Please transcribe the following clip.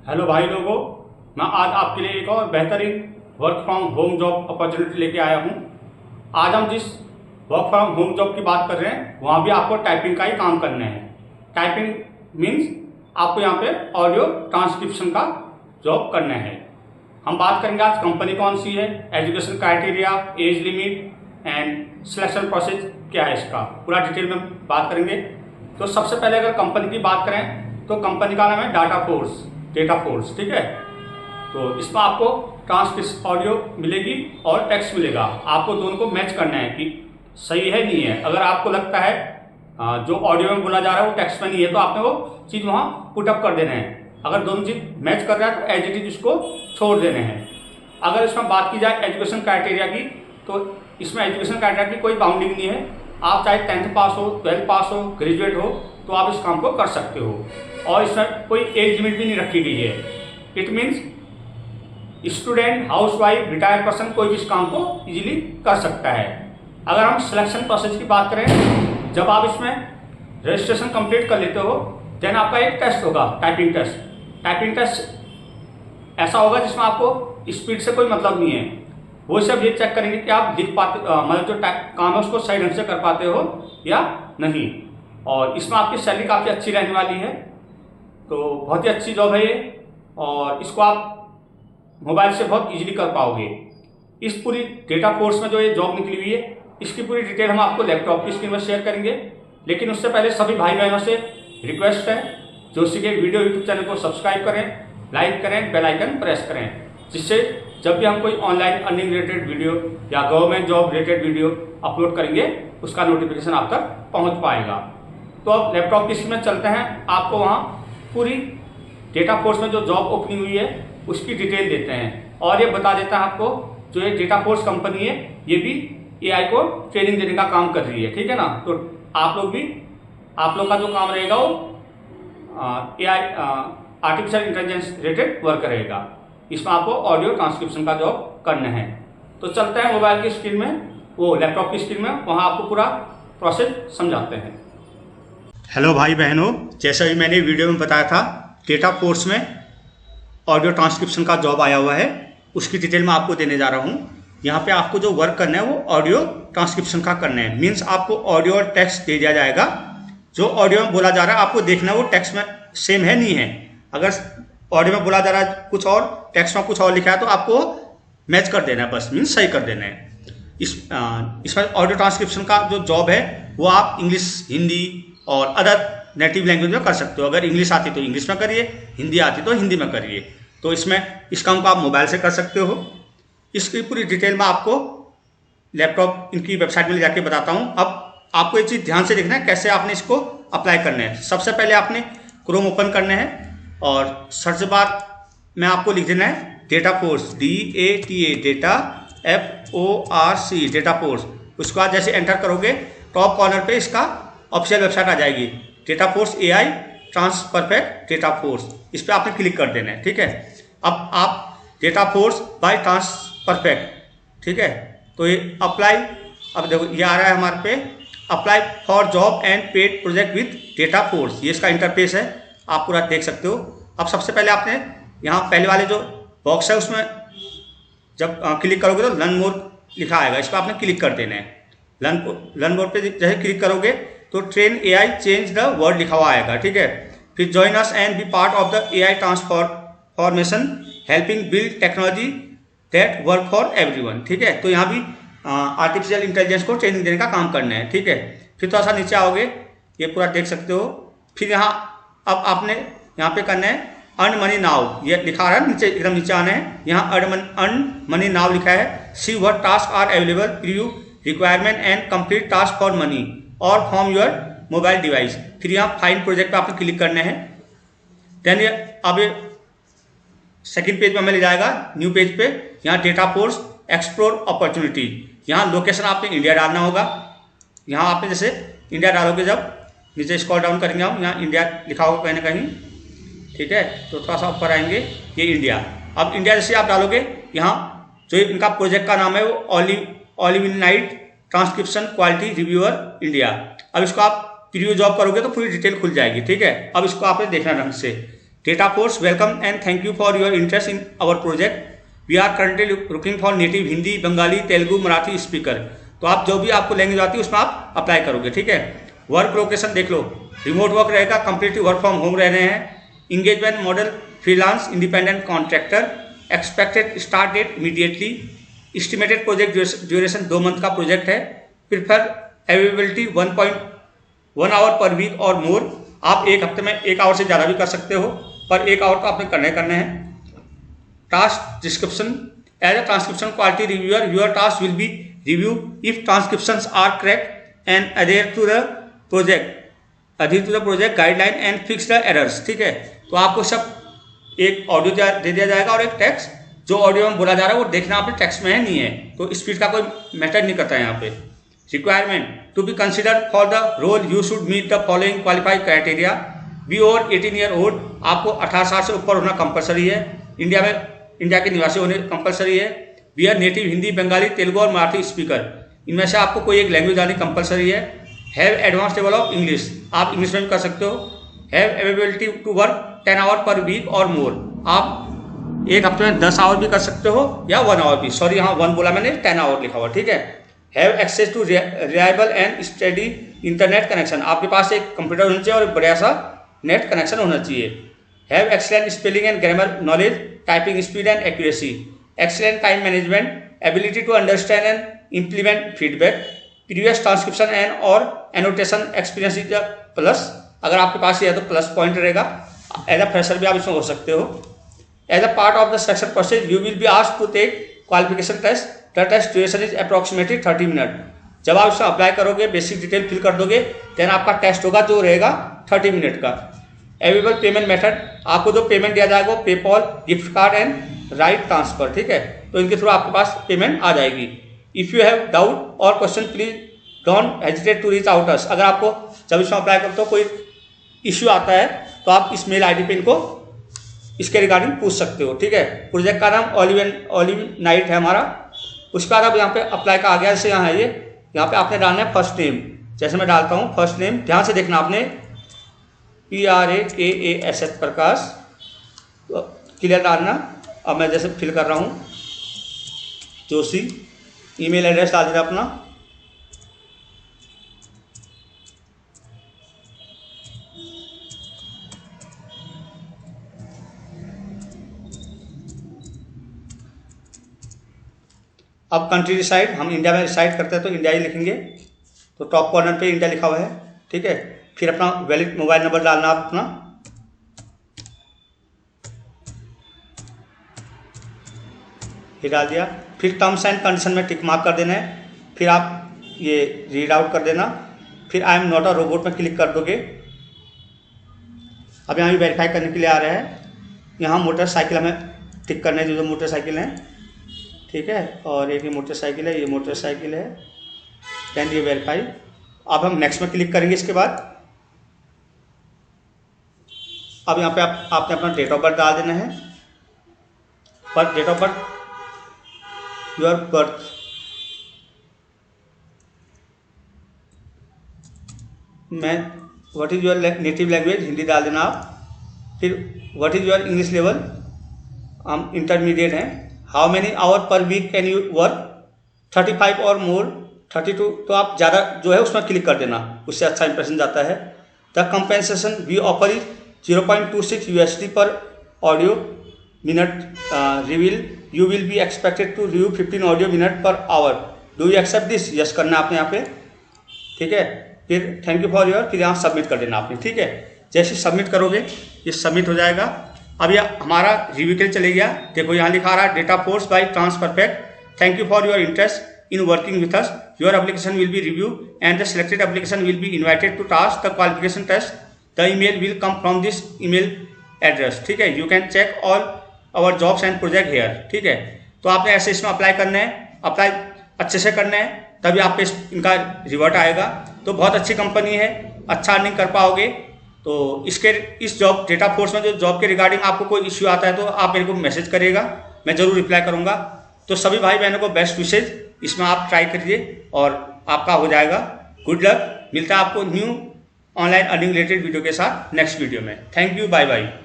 Hello भाई लोगों, मैं आज आपके लिए एक और बेहतरीन work from home job opportunity लेके आया हूँ। आज हम जिस वर्क फ्रॉम होम जॉब की बात कर रहे हैं वहाँ भी आपको टाइपिंग का ही काम करना है। टाइपिंग मीन्स आपको यहाँ पे ऑडियो ट्रांसक्रिप्शन का जॉब करना है। हम बात करेंगे आज कंपनी कौन सी है, education criteria, age limit and selection process क्या है, इसका पूरा डिटेल में बात करेंगे। तो सबसे पहले अगर कंपनी की बात करें तो कंपनी का नाम है डेटा फोर्स, ठीक है। तो इसमें आपको ट्रांसक्रिप्शन ऑडियो मिलेगी और टेक्स्ट मिलेगा। आपको दोनों को मैच करना है कि सही है नहीं है। अगर आपको लगता है जो ऑडियो में बोला जा रहा है वो टेक्स्ट में नहीं है तो आपने वो चीज़ वहाँ पुटअप कर देना है। अगर दोनों चीज़ मैच कर रहा है तो एज इट इज उसको छोड़ देने हैं। अगर इसमें बात की जाए एजुकेशन क्राइटेरिया की तो इसमें एजुकेशन क्राइटेरिया की कोई बाउंडिंग नहीं है। आप चाहे 10th पास हो, 12th पास हो, ग्रेजुएट हो तो आप इस काम को कर सकते हो। और इसमें कोई एज लिमिट भी नहीं रखी गई है। It means student, housewife, retired person कोई भी इस काम को इजीली कर सकता है। अगर हम सिलेक्शन प्रोसेस की बात करें, जब आप इसमें रजिस्ट्रेशन कंप्लीट कर लेते हो देन आपका एक टेस्ट होगा, टाइपिंग टेस्ट ऐसा होगा जिसमें आपको स्पीड से कोई मतलब नहीं है। वो सब ये चेक करेंगे कि आप लिख पाते मतलब जो काम है उसको सही ढंग से कर पाते हो या नहीं। और इसमें आपकी सैलरी काफ़ी अच्छी रहने वाली है, तो बहुत ही अच्छी जॉब है ये। और इसको आप मोबाइल से बहुत इजीली कर पाओगे। इस पूरी डेटा फोर्स में जो ये जॉब निकली हुई है इसकी पूरी डिटेल हम आपको लैपटॉप की स्क्रीन पर शेयर करेंगे। लेकिन उससे पहले सभी भाई बहनों से रिक्वेस्ट है, जो सी के वीडियो यूट्यूब चैनल को सब्सक्राइब करें, लाइक करें, बेल आइकन प्रेस करें, जिससे जब भी हम कोई ऑनलाइन अर्निंग रिलेटेड वीडियो या government job related video upload करेंगे उसका नोटिफिकेशन आप तक पहुँच पाएगा। तो अब लैपटॉप की स्क्रीन में चलते हैं, आपको वहाँ पूरी डेटा फोर्स में जो जॉब ओपनिंग हुई है उसकी डिटेल देते हैं। और ये बता देता है आपको जो ये डेटा फोर्स कंपनी है ये भी एआई को ट्रेनिंग देने का काम कर रही है, ठीक है ना। तो आप लोग का जो काम रहेगा वो AI artificial intelligence related work रहेगा। इसमें आपको ऑडियो ट्रांसक्रिप्शन का जॉब करना है। तो चलते हैं मोबाइल की स्क्रीन में, वो लैपटॉप की स्क्रीन में, वहाँ आपको पूरा प्रोसेस समझाते हैं। हेलो भाई बहनों, जैसा भी मैंने वीडियो में बताया था डेटा फोर्स में ऑडियो ट्रांसक्रिप्शन का जॉब आया हुआ है, उसकी डिटेल मैं आपको देने जा रहा हूँ। यहाँ पे आपको जो वर्क करना है वो ऑडियो ट्रांसक्रिप्शन का करना है। मीन्स आपको ऑडियो और टेक्स्ट दे दिया जाएगा। जो ऑडियो में बोला जा रहा है आपको देखना है वो टेक्स्ट में सेम है नहीं है। अगर ऑडियो में बोला जा रहा है कुछ और, टेक्स्ट में कुछ और लिखा है तो आपको मैच कर देना है, बस मीन्स सही कर देना है। इसमें ऑडियो ट्रांसक्रिप्शन का जो जॉब है वो आप इंग्लिश, हिंदी और अदर नेटिव लैंग्वेज में कर सकते हो। अगर इंग्लिश आती तो इंग्लिश में करिए, हिंदी आती तो हिंदी में करिए। तो इसमें इस काम को आप मोबाइल से कर सकते हो। इसकी पूरी डिटेल में आपको लैपटॉप इनकी वेबसाइट में ले जाके बताता हूँ। अब आपको ये चीज़ ध्यान से देखना है कैसे आपने इसको अप्लाई करना है। सबसे पहले आपने क्रोम ओपन करना है और सर्च बार में आपको लिख देना है data force, DATA, data FORC, data force. उसके बाद जैसे एंटर करोगे टॉप कॉर्नर पे इसका ऑफिशियल वेबसाइट आ जाएगी, DataForce AI TransPerfect DataForce. इस पर आपने क्लिक कर देना है, ठीक है। अब आप DataForce by TransPerfect, ठीक है। तो ये अप्लाई, अब देखो ये आ रहा है हमारे पे apply for job and paid project with data force. ये इसका इंटरफेस है, आप पूरा देख सकते हो। अब सबसे पहले आपने यहाँ पहले वाले जो बॉक्स है उसमें जब क्लिक करोगे तो लर्न मोर लिखा आएगा, इस पर आपने क्लिक कर देना है। लर्न मोर पे जैसे क्लिक करोगे तो train AI change the world लिखा हुआ आएगा, ठीक है। फिर join us and be part of the AI transformation helping build technology that work for everyone, ठीक है। तो यहाँ भी आर्टिफिशियल इंटेलिजेंस को ट्रेनिंग देने का काम करना है, ठीक है। फिर थोड़ा सा नीचे आओगे, ये पूरा देख सकते हो। फिर यहाँ अब आपने यहाँ पे करना है अर्न मनी नाउ, ये लिखा रहा है नीचे, एकदम नीचे आना है। यहाँ अर्न मनी नाउ लिखा है। See what task are available, preview requirement and complete task for money और फ्रॉम योर मोबाइल डिवाइस। फिर यहाँ फाइंड प्रोजेक्ट पे आपको क्लिक करना है। देन ये अब ये सेकंड पेज में हमें ले जाएगा, न्यू पेज पे। यहाँ डेटा फोर्स एक्सप्लोर अपॉर्चुनिटी, यहाँ लोकेशन आपने इंडिया डालना होगा। यहाँ आपने जैसे इंडिया डालोगे, जब नीचे स्क्रॉल डाउन करेंगे हम, यहाँ इंडिया लिखा होगा कहीं ना कहीं, ठीक है। तो थोड़ा सा ऊपर आएंगे, ये इंडिया। अब इंडिया जैसे आप डालोगे, यहाँ जो इनका प्रोजेक्ट का नाम है वो ऑलिविनाइट ट्रांसक्रिप्शन क्वालिटी रिव्यूअर इंडिया। अब इसको आप प्रीव्यू जॉब करोगे तो पूरी डिटेल खुल जाएगी, ठीक है। अब इसको आपने देखना ढंग से। Data Force, welcome and thank you for your interest in our project. We are currently looking for native Hindi, Bengali, Telugu, Marathi speaker. तो आप जो भी आपको लैंग्वेज आती है उसमें आप अप्लाई करोगे, ठीक है। वर्क लोकेशन देख लो, रिमोट वर्क रहेगा, कंप्लीटली वर्क फ्रॉम होम रह रहे हैं। Engagement model freelance independent contractor, expected start date immediately, estimated project duration 2 month का प्रोजेक्ट है। Prefer availability 1.1 hour per week और मोर, आप एक हफ्ते में 1 आवर से ज़्यादा भी कर सकते हो, पर 1 आवर तो आपने करने हैं। Task description, as a transcription quality reviewer your task will be review if transcriptions are correct and adhere to the project guideline and fix the errors, ठीक है। तो आपको सब एक ऑडियो दे दिया जाएगा और एक टेक्स्ट, जो ऑडियो में बोला जा रहा है वो देखना आपने टेक्स्ट में है नहीं है, तो स्पीड का कोई मैटर नहीं करता है यहाँ पे। Requirement to be considered for the role you should meet the following qualified criteria, be over 18 year old, आपको 18 साल से ऊपर होना कंपलसरी है, इंडिया के निवासी होने कंपलसरी है। Be a native Hindi, Bengali, Telugu और मराठी स्पीकर, इनमें से आपको कोई एक लैंग्वेज आनी कंपलसरी है। Have advance level of English, आप इंग्लिश में भी कर सकते हो। Have availability to work 10 hour per week और मोर, आप एक हफ्ते में 10 आवर भी कर सकते हो या 1 आवर भी, सॉरी यहाँ 1 बोला मैंने, 10 आवर लिखा हुआ, ठीक है। Have access to reliable and steady internet connection, आपके पास एक कंप्यूटर होना चाहिए और एक बढ़िया सा नेट कनेक्शन होना चाहिए। Have excellent spelling and grammar knowledge, typing speed and accuracy, excellent time management, ability to understand and implement feedback, previous transcription and और एनोटेशन एक्सपीरियंस इज प्लस, अगर आपके पास ये है तो प्लस पॉइंट रहेगा। एज अ फ्रेशर भी आप इसमें हो सकते हो। As a part of the selection process you will be asked to take qualification test, the test duration is approximately 30 minute. जब आप इसमें अप्लाई करोगे, बेसिक डिटेल फिल कर दोगे, देन आपका टेस्ट होगा जो रहेगा 30 मिनट का। अवेलेबल पेमेंट मेथड, आपको जो पेमेंट दिया जाएगा वो PayPal, gift card and right transfer, ठीक है, तो इनके थ्रू आपके पास पेमेंट आ जाएगी। इफ़ यू हैव डाउट और question please don't hesitate to reach out us, अगर आपको जब इसमें अप्लाई करते हो कोई इश्यू आता है तो आप इस मेल आई डी पे इनको इसके रिगार्डिंग पूछ सकते हो, ठीक है। प्रोजेक्ट का नाम ऑलिव नाइट है हमारा। उसके बाद अब यहाँ पे अप्लाई का आ गया, जैसे यहाँ है ये, यहाँ पे आपने डालना है फर्स्ट नेम, जैसे मैं डालता हूँ फर्स्ट नेम, ध्यान से देखना आपने, PRAKASH प्रकाश, तो क्लियर डालना। अब मैं जैसे फिल कर रहा हूँ जोशी, ईमेल एड्रेस डाल देना अपना, अब कंट्री रिसाइड, हम इंडिया में रिसाइड करते हैं तो इंडिया ही लिखेंगे, तो टॉप कॉर्नर पे इंडिया लिखा हुआ है, ठीक है। फिर अपना वैलिड मोबाइल नंबर डालना आप अपना, ये डाल दिया। फिर टर्म्स एंड कंडीशन में टिक मार्क कर देना है, फिर आप ये रीड आउट कर देना, फिर I am not a robot में क्लिक कर दोगे। अब यहाँ भी वेरीफाई करने के लिए आ रहा है, यहाँ मोटरसाइकिल हमें टिक करने हैं, जो मोटरसाइकिल हैं, ठीक है, और एक ये मोटरसाइकिल है, ये मोटरसाइकिल है, देन ये वेरीफाई। अब हम नेक्स्ट में क्लिक करेंगे इसके बाद। अब यहाँ पे आपने अपना डेट ऑफ बर्थ डाल देना है, पर date of birth your birth, मैं what is your native language Hindi डाल देना आप। फिर what is your English level, हम इंटरमीडिएट हैं। How many hour per week can you work, 35 और मोर 32, तो आप ज़्यादा जो है उसमें क्लिक कर देना, उससे अच्छा इंप्रेशन जाता है। The compensation we offer is 0.26 USD per audio minute reveal, you will be expected to review 15 audio minute per hour, do you accept this, yes करना आपने यहाँ पे, ठीक है। फिर थैंक यू फॉर योर, फिर यहाँ सबमिट कर देना आपने, ठीक है। जैसे सबमिट करोगे ये सबमिट हो जाएगा। अब ये हमारा रिव्यू के लिए चले गया, देखो यहाँ लिखा रहा है DataForce by TransPerfect, thank you for your interest in working with us, your application will be review and the selected application will be invited to task the qualification test, the email will come from this email address, ठीक है। You can check all our jobs and project here, ठीक है। तो आपने ऐसे इसमें apply करना है, अप्लाई अच्छे से करना है, तभी आप पे इनका रिवर्ट आएगा। तो बहुत अच्छी कंपनी है, अच्छा अर्निंग कर पाओगे। तो इस जॉब डेटा फोर्स में जो जॉब के रिगार्डिंग आपको कोई इश्यू आता है तो आप मेरे को मैसेज करिएगा, मैं ज़रूर रिप्लाई करूँगा। तो सभी भाई बहनों को बेस्ट विशेज, इसमें आप ट्राई करिए और आपका हो जाएगा। गुड लक, मिलता है आपको new online earning related video के साथ नेक्स्ट वीडियो में। Thank you, bye bye.